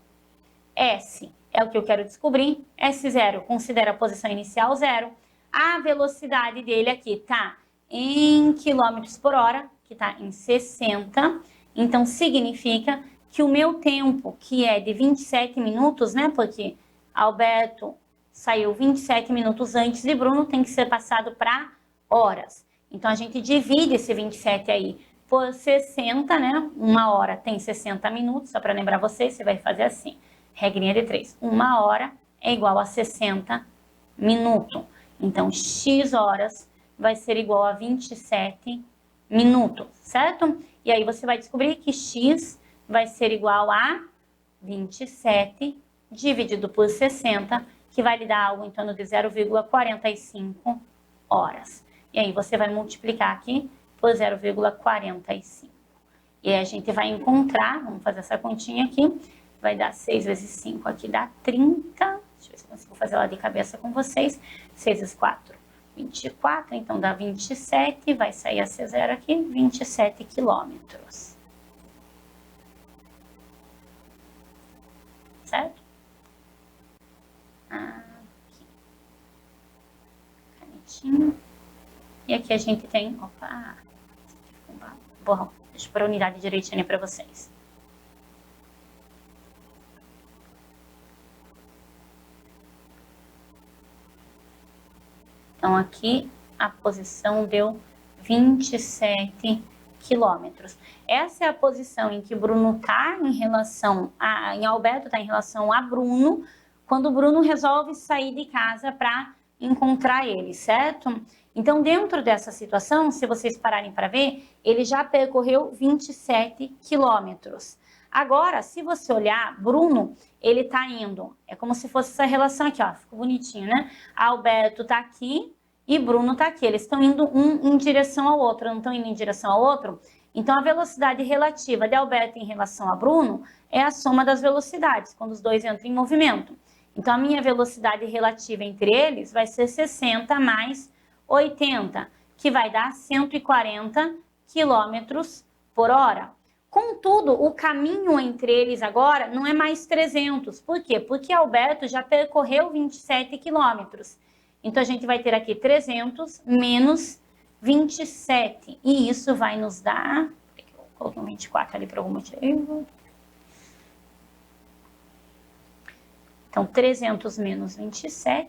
S é o que eu quero descobrir, S0 considera a posição inicial 0, a velocidade dele aqui tá em quilômetros por hora, que tá em 60, então significa que o meu tempo, que é de 27 minutos, né, porque Alberto saiu 27 minutos antes de Bruno, tem que ser passado para horas. Então, a gente divide esse 27 aí por 60, né? Uma hora tem 60 minutos, só para lembrar vocês, você vai fazer assim, regrinha de 3. Uma hora é igual a 60 minutos. Então, X horas vai ser igual a 27 minutos, certo? E aí, você vai descobrir que X vai ser igual a 27 dividido por 60, que vai lhe dar algo em torno de 0,45 horas. E aí você vai multiplicar aqui por 0,45. E aí a gente vai encontrar, vamos fazer essa continha aqui, vai dar 6 vezes 5 aqui dá 30. Deixa eu ver se eu consigo fazer lá de cabeça com vocês. 6 vezes 4, 24, então dá 27, vai sair a C0 aqui, 27 quilômetros. Certo? Aqui. Canetinho. E aqui a gente tem, opa, borrão. Deixa eu pôr a unidade direitinha para vocês. Então, aqui a posição deu 27 quilômetros. Essa é a posição em que Bruno está em relação a... em Alberto está em relação a Bruno, quando o Bruno resolve sair de casa para encontrar ele, certo? Então, dentro dessa situação, se vocês pararem para ver, ele já percorreu 27 quilômetros. Agora, se você olhar, Bruno, ele está indo, é como se fosse essa relação aqui, ó, ficou bonitinho, né? Alberto está aqui e Bruno está aqui. Eles estão indo um em direção ao outro, não estão indo em direção ao outro? Então, a velocidade relativa de Alberto em relação a Bruno é a soma das velocidades, quando os dois entram em movimento. Então, a minha velocidade relativa entre eles vai ser 60 mais 80, que vai dar 140 quilômetros por hora. Contudo, o caminho entre eles agora não é mais 300. Por quê? Porque Alberto já percorreu 27 quilômetros. Então, a gente vai ter aqui 300 menos 27. E isso vai nos dar... Eu coloquei um 24 ali por algum motivo. Então, 300 menos 27.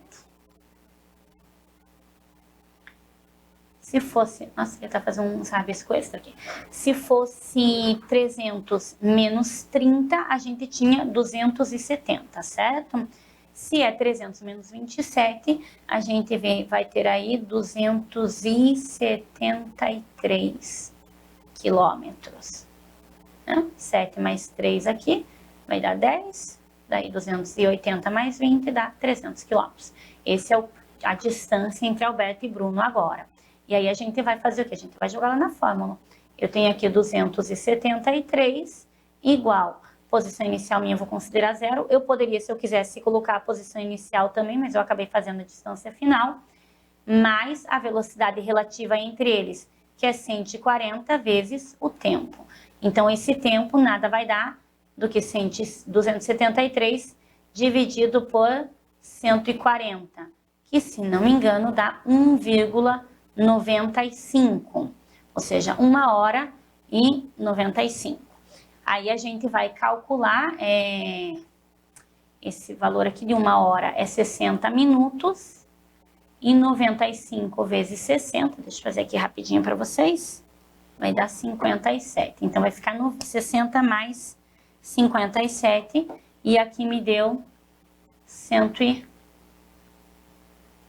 Se fosse... Nossa, ele tá fazendo um rabisco extra aqui. Se fosse 300 menos 30, a gente tinha 270, certo? Se é 300 menos 27, a gente vai ter aí 273 quilômetros. 7 mais 3 aqui vai dar 10. Daí 280 mais 20 dá 300 quilômetros. Essa é a distância entre Alberto e Bruno agora. E aí a gente vai fazer o quê? A gente vai jogar lá na fórmula. Eu tenho aqui 273 igual. Posição inicial minha eu vou considerar 0. Eu poderia, se eu quisesse, colocar a posição inicial também, mas eu acabei fazendo a distância final. Mais a velocidade relativa entre eles, que é 140 vezes o tempo. Então, esse tempo nada vai dar do que 273 dividido por 140, que, se não me engano, dá 1,95, ou seja, 1 hora e 95. Aí a gente vai calcular, esse valor aqui de 1 hora é 60 minutos, e 95 vezes 60, deixa eu fazer aqui rapidinho para vocês, vai dar 57. Então, vai ficar no 60 mais 57, e aqui me deu 114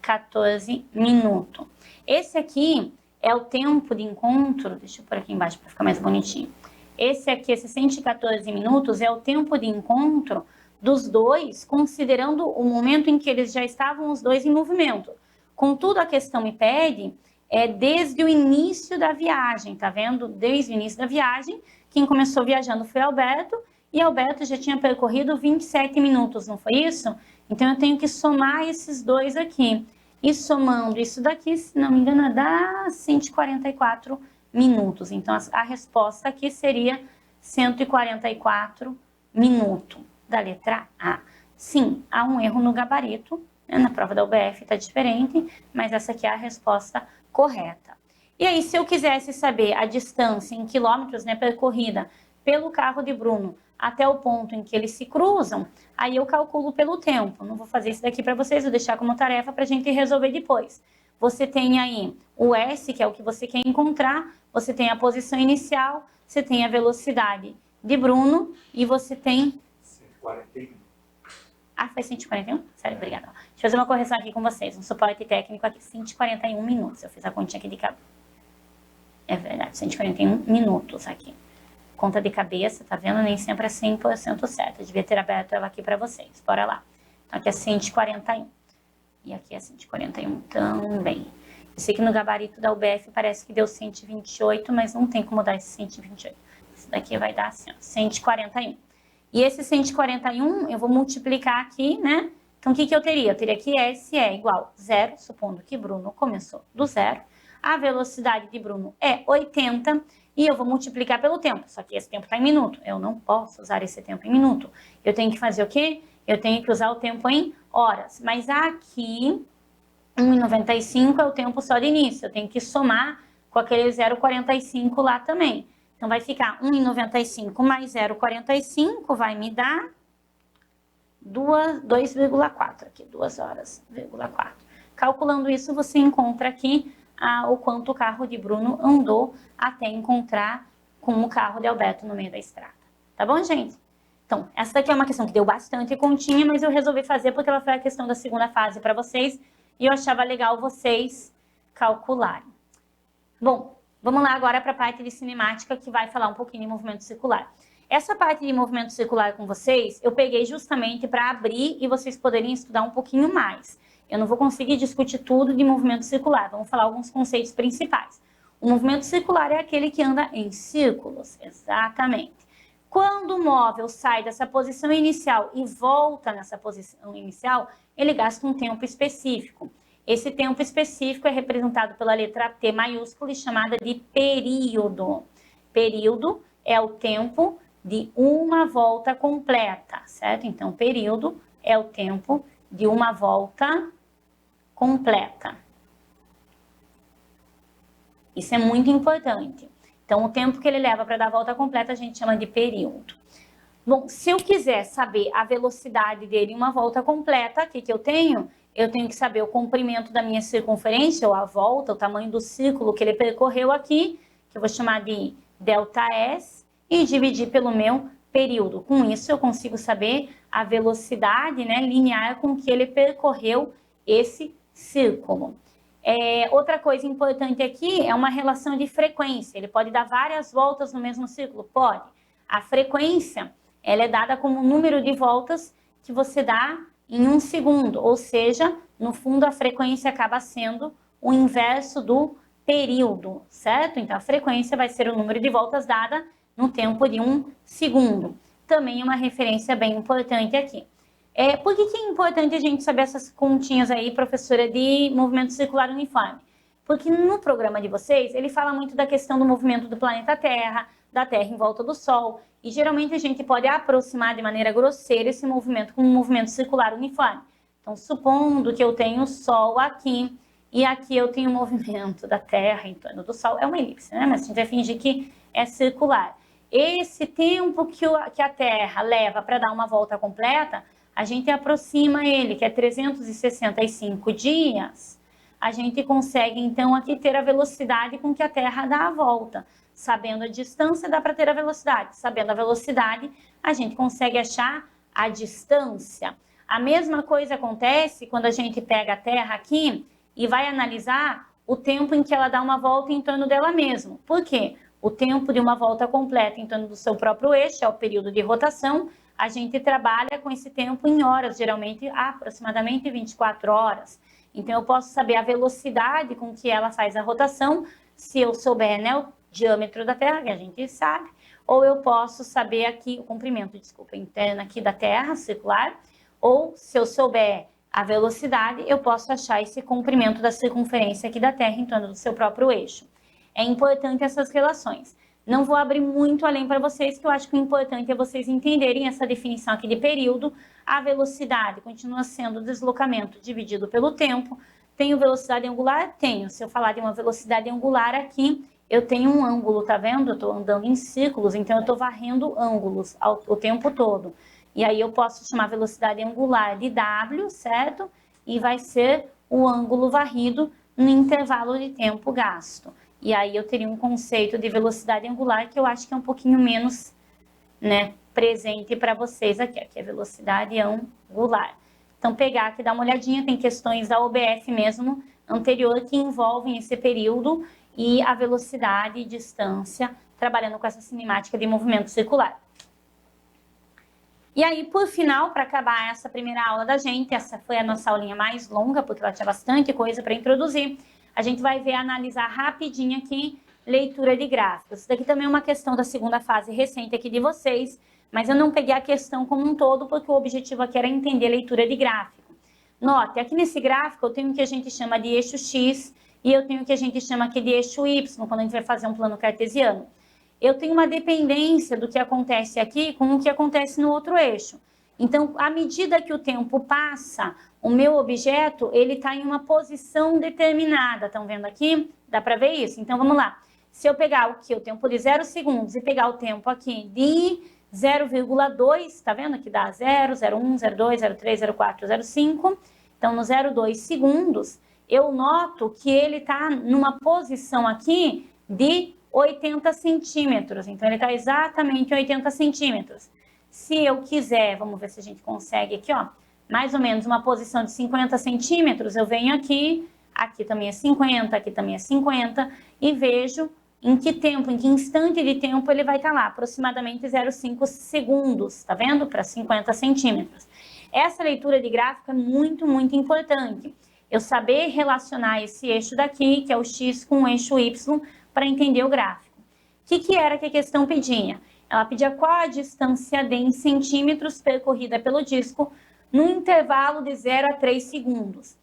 114 minutos. Esse aqui é o tempo de encontro, deixa eu pôr aqui embaixo para ficar mais bonitinho. Esse aqui, esses 114 minutos, é o tempo de encontro dos dois, considerando o momento em que eles já estavam os dois em movimento. Contudo, a questão me pede desde o início da viagem, tá vendo? Desde o início da viagem, quem começou viajando foi Alberto, e Alberto já tinha percorrido 27 minutos, não foi isso? Então, eu tenho que somar esses dois aqui. E somando isso daqui, se não me engano, dá 144 minutos. Então, a resposta aqui seria 144 minutos. Da letra A. Sim, há um erro no gabarito, né? Na prova da UBF está diferente, mas essa aqui é a resposta correta. E aí, se eu quisesse saber a distância em quilômetros, né, percorrida pelo carro de Bruno até o ponto em que eles se cruzam, aí eu calculo pelo tempo. Não vou fazer isso daqui para vocês, vou deixar como tarefa para a gente resolver depois. Você tem aí o S, que é o que você quer encontrar, você tem a posição inicial, você tem a velocidade de Bruno e você tem... 141. Ah, foi 141? Sério, obrigada. Deixa eu fazer uma correção aqui com vocês. Um suporte técnico aqui, 141 minutos. Eu fiz a continha aqui de cabeça. É verdade, 141 minutos aqui. Conta de cabeça, tá vendo? Nem sempre é 100% certa. Eu devia ter aberto ela aqui para vocês. Bora lá. Então, aqui é 141. E aqui é 141 também. Eu sei que no gabarito da UBF parece que deu 128, mas não tem como dar esse 128. Isso daqui vai dar assim, ó, 141. E esse 141 eu vou multiplicar aqui, né? Então, o que eu teria? Eu teria que S é igual a 0, supondo que Bruno começou do 0. A velocidade de Bruno é 80 e eu vou multiplicar pelo tempo. Só que esse tempo está em minuto. Eu não posso usar esse tempo em minuto. Eu tenho que fazer o quê? Eu tenho que usar o tempo em horas. Mas aqui, 1,95 é o tempo só de início. Eu tenho que somar com aquele 0,45 lá também. Então, vai ficar 1,95 mais 0,45 vai me dar 2,4 aqui, 2 horas,4. Calculando isso, você encontra aqui o quanto o carro de Bruno andou até encontrar com o carro de Alberto no meio da estrada. Tá bom, gente? Então, essa daqui é uma questão que deu bastante continha, mas eu resolvi fazer porque ela foi a questão da segunda fase para vocês e eu achava legal vocês calcularem. Bom, vamos lá agora para a parte de cinemática que vai falar um pouquinho de movimento circular. Essa parte de movimento circular com vocês, eu peguei justamente para abrir e vocês poderem estudar um pouquinho mais. Eu não vou conseguir discutir tudo de movimento circular, vamos falar alguns conceitos principais. O movimento circular é aquele que anda em círculos, exatamente. Quando o móvel sai dessa posição inicial e volta nessa posição inicial, ele gasta um tempo específico. Esse tempo específico é representado pela letra T maiúscula e chamada de período. Período é o tempo de uma volta completa, certo? Então, período é o tempo de uma volta completa. Isso é muito importante. Então, o tempo que ele leva para dar a volta completa a gente chama de período. Bom, se eu quiser saber a velocidade dele em uma volta completa, o que eu tenho? Eu tenho que saber o comprimento da minha circunferência, ou a volta, o tamanho do círculo que ele percorreu aqui, que eu vou chamar de ΔS, e dividir pelo meu período. Com isso, eu consigo saber a velocidade, né, linear com que ele percorreu esse círculo. Outra coisa importante aqui é uma relação de frequência. Ele pode dar várias voltas no mesmo círculo? Pode. A frequência, ela é dada como o número de voltas que você dá em um segundo. Ou seja, no fundo, a frequência acaba sendo o inverso do período, certo? Então, a frequência vai ser o número de voltas dada no tempo de um segundo. Também é uma referência bem importante aqui. Por que é importante a gente saber essas continhas aí, professora, de movimento circular uniforme? Porque no programa de vocês, ele fala muito da questão do movimento do planeta Terra, da Terra em volta do Sol, e geralmente a gente pode aproximar de maneira grosseira esse movimento com um movimento circular uniforme. Então, supondo que eu tenho o Sol aqui, e aqui eu tenho o movimento da Terra em torno do Sol, é uma elipse, né? Mas a gente vai fingir que é circular. Esse tempo que a Terra leva para dar uma volta completa, a gente aproxima ele, que é 365 dias, a gente consegue, então, aqui ter a velocidade com que a Terra dá a volta. Sabendo a distância, dá para ter a velocidade. Sabendo a velocidade, a gente consegue achar a distância. A mesma coisa acontece quando a gente pega a Terra aqui e vai analisar o tempo em que ela dá uma volta em torno dela mesma. Por quê? O tempo de uma volta completa em torno do seu próprio eixo é o período de rotação. A gente trabalha com esse tempo em horas, geralmente aproximadamente 24 horas. Então, eu posso saber a velocidade com que ela faz a rotação, se eu souber, né, o diâmetro da Terra, que a gente sabe, ou eu posso saber aqui o comprimento, interno aqui da Terra, circular, ou se eu souber a velocidade, eu posso achar esse comprimento da circunferência aqui da Terra em torno do seu próprio eixo. É importante essas relações. Não vou abrir muito além para vocês, que eu acho que o importante é vocês entenderem essa definição aqui de período. A velocidade continua sendo o deslocamento dividido pelo tempo. Tenho velocidade angular? Tenho. Se eu falar de uma velocidade angular aqui, eu tenho um ângulo, tá vendo? Eu estou andando em círculos, então eu estou varrendo ângulos o tempo todo. E aí eu posso chamar a velocidade angular de W, certo? E vai ser o ângulo varrido no intervalo de tempo gasto. E aí eu teria um conceito de velocidade angular que eu acho que é um pouquinho menos, né, presente para vocês aqui, que é velocidade angular. Então, pegar aqui, dar uma olhadinha, tem questões da OBF mesmo, anterior, que envolvem esse período e a velocidade e distância, trabalhando com essa cinemática de movimento circular. E aí, por final, para acabar essa primeira aula da gente, essa foi a nossa aulinha mais longa, porque ela tinha bastante coisa para introduzir, a gente vai ver, analisar rapidinho aqui, leitura de gráficos. Isso daqui também é uma questão da segunda fase recente aqui de vocês, mas eu não peguei a questão como um todo, porque o objetivo aqui era entender a leitura de gráfico. Note, aqui nesse gráfico eu tenho o que a gente chama de eixo X e eu tenho o que a gente chama aqui de eixo Y, quando a gente vai fazer um plano cartesiano. Eu tenho uma dependência do que acontece aqui com o que acontece no outro eixo. Então, à medida que o tempo passa, o meu objeto, ele está em uma posição determinada. Estão vendo aqui? Dá para ver isso? Então, vamos lá. Se eu pegar o tempo de 0 segundos e pegar o tempo aqui de 0,2, tá vendo que dá 0, 0,1, 0,2, 0,3, 0,4, 0,5. Então, no 0,2 segundos, eu noto que ele está numa posição aqui de 80 centímetros. Então, ele está exatamente 80 centímetros. Se eu quiser, vamos ver se a gente consegue aqui, ó, mais ou menos uma posição de 50 centímetros, eu venho aqui, aqui também é 50, aqui também é 50, e vejo em que tempo, em que instante de tempo ele vai estar lá, aproximadamente 0,5 segundos, tá vendo? Para 50 centímetros. Essa leitura de gráfico é muito, muito importante. Eu saber relacionar esse eixo daqui, que é o X, com o eixo Y, para entender o gráfico. O que era que a questão pedia? Ela pedia qual a distância d em centímetros percorrida pelo disco no intervalo de 0 a 3 segundos.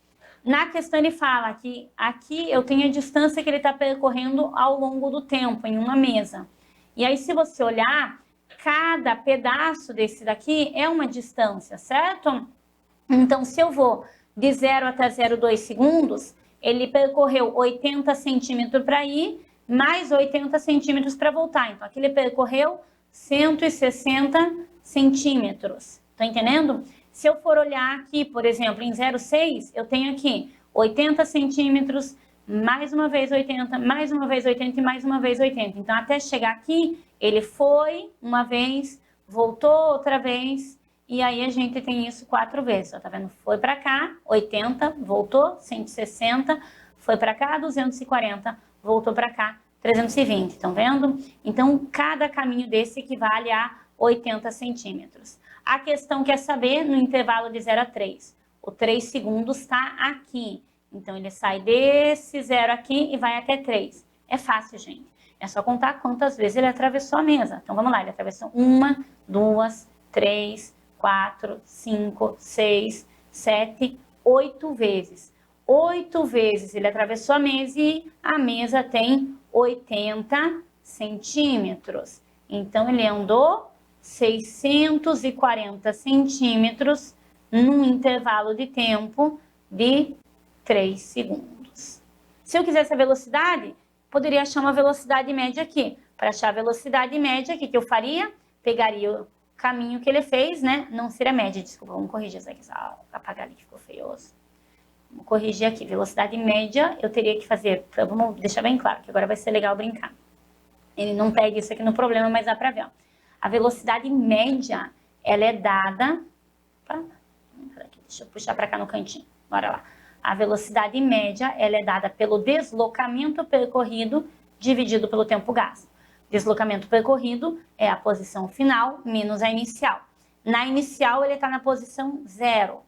Na questão ele fala que aqui eu tenho a distância que ele está percorrendo ao longo do tempo, em uma mesa. E aí, se você olhar, cada pedaço desse daqui é uma distância, certo? Então, se eu vou de 0 até 0,2 segundos, ele percorreu 80 centímetros para ir, mais 80 centímetros para voltar. Então, aqui ele percorreu 160 centímetros. Tá entendendo? Se eu for olhar aqui, por exemplo, em 0,6, eu tenho aqui 80 centímetros, mais uma vez 80, mais uma vez 80 e mais uma vez 80. Então, até chegar aqui, ele foi uma vez, voltou outra vez, e aí a gente tem isso 4 vezes. Ó, tá vendo? Foi para cá, 80, voltou, 160, foi para cá, 240, voltou para cá, 320. Estão vendo? Então, cada caminho desse equivale a 80 centímetros. A questão quer saber no intervalo de 0 a 3. O 3 segundos está aqui. Então, ele sai desse 0 aqui e vai até 3. É fácil, gente. É só contar quantas vezes ele atravessou a mesa. Então, vamos lá. Ele atravessou 1, 2, 3, 4, 5, 6, 7, 8 vezes. 8 vezes ele atravessou a mesa e a mesa tem 80 centímetros. Então, ele andou 640 centímetros num intervalo de tempo de 3 segundos. Se eu quisesse a velocidade, poderia achar uma velocidade média aqui. Para achar a velocidade média, o que eu faria? Pegaria o caminho que ele fez, né? Não seria média, desculpa, vamos corrigir isso aqui, só apagar ali que ficou feioso. Vamos corrigir aqui, velocidade média, eu teria que fazer, vamos deixar bem claro, que agora vai ser legal brincar. Ele não pega isso aqui no problema, mas dá para ver, ó. A velocidade média, ela é dada, Deixa eu puxar para cá no cantinho. Bora lá. A velocidade média, ela é dada pelo deslocamento percorrido dividido pelo tempo gasto. Deslocamento percorrido é a posição final menos a inicial. Na inicial, ele está na posição 0.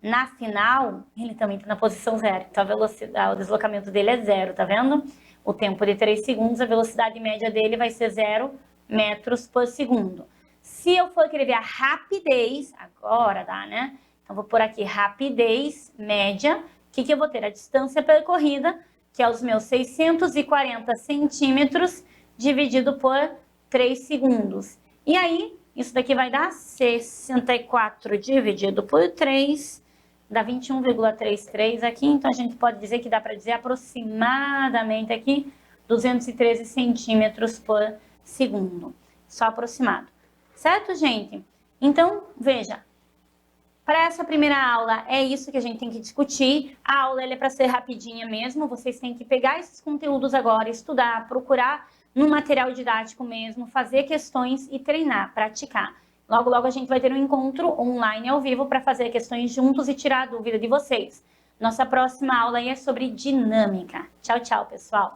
Na final, ele também está na posição 0. Então, a velocidade, o deslocamento dele é 0, tá vendo? O tempo de 3 segundos, a velocidade média dele vai ser 0 metros por segundo. Se eu for querer ver a rapidez, agora dá, né? Então, vou pôr aqui rapidez média. O que eu vou ter? A distância percorrida, que é os meus 640 centímetros, dividido por 3 segundos. E aí, isso daqui vai dar 64 dividido por 3, dá 21,33 aqui. Então, a gente pode dizer que dá para dizer aproximadamente aqui 213 centímetros por segundo. Só aproximado. Certo, gente? Então, veja. Para essa primeira aula, é isso que a gente tem que discutir. A aula é para ser rapidinha mesmo. Vocês têm que pegar esses conteúdos agora, estudar, procurar no material didático mesmo, fazer questões e treinar, praticar. Logo, logo a gente vai ter um encontro online ao vivo para fazer questões juntos e tirar a dúvida de vocês. Nossa próxima aula aí é sobre dinâmica. Tchau, tchau, pessoal!